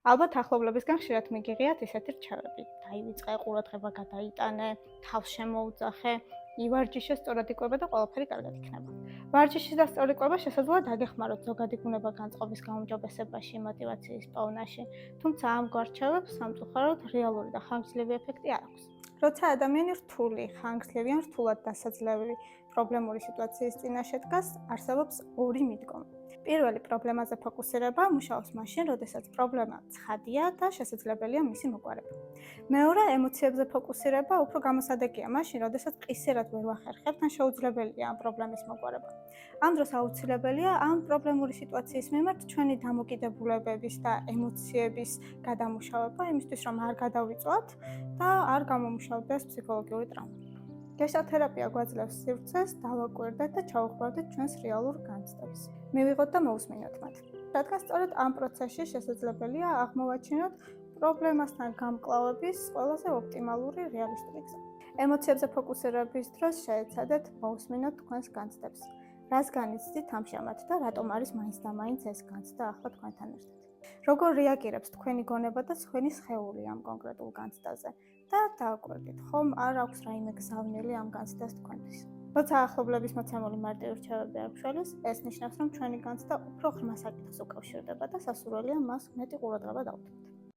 ალბათ ახლობლებისგან ხშირად მიგიღიათ ესეთი რჩევები: დაივიწყე, ყურადღება გადაიტანე, თავს შემოუძახე, ივარჯიშე, სწორად იკვება და ყველაფერი კარგად იქნება. ვარჯიშის და სწორი კვება შესაძლოა დაგეხმაროთ ზოგადი ბუნება განწყობის გაუმჯობესებაში, მოტივაციის პოვნაში, თუმცა ამ გვარჩევებს სამწუხაროდ რეალური და ხანგრძლივი ეფექტი არ აქვს. როცა ადამიანი რთული, ხანგრძლივი ან რთულად დასაძლევი პრობლემური სიტუაციის წინაშე დგას, არსებობს ორი მიდგომა. პირველი პრობლემაზე ფოკუსირება მუშაობს მაშინ, როდესაც პრობლემა ცხადია და შესაძლებელია მისი მოგვარება. მეორე ემოციებზე ფოკუსირება უფრო გამოსადეგია მაშინ, როდესაც ყისერად ვერ ვახერხებთ ან შეუძლებელია ამ პრობლემის მოგვარება. ამ დროს აუცილებელია ამ პრობლემური სიტუაციის მიმართ ჩვენი დამოკიდებულებების და ემოციების გადამუშავება, იმისთვის რომ არ გადავიწვათ და არ გამომუშავდეს ფსიქოლოგიური ტრავმა. გეშტალტ-თერაპია გვაძლევს სივრცეს, დავაკვირდეთ და ჩავუყრავდეთ ჩვენს რეალურ განცდებს. მივიღოთ და მოусმინოთ მათ. რადგან სწორედ ამ პროცესში შესაძლებელია აღმოვაჩინოთ პრობლემასთან გამკლავების ყველაზე ოპტიმალური რეალისტური გზა. ემოციებზე ფოკუსირების დროს შეეცადეთ მოусმინოთ თქვენს განცდებს. რას განიცდით ამჟამად და რატომ არის მაინც და მაინც ეს განცდა ახლა თქვენთან ერთად. როგორ რეაგირებს თქვენი გონება და თქვენი სხეული ამ კონკრეტულ განცდაზე და დააკვირდით, ხომ არ აქვს რაიმე გზავნილი ამ განცდას თქვენთვის. როცა ახლობლების მოცემული მარტივი რჩევები არ გშველის, ეს ნიშნავს, რომ ჩვენი განცდა უფრო ღრმა საკითხს უკავშირდება და სასურველია მას მეტი ყურადღება დავდოთ.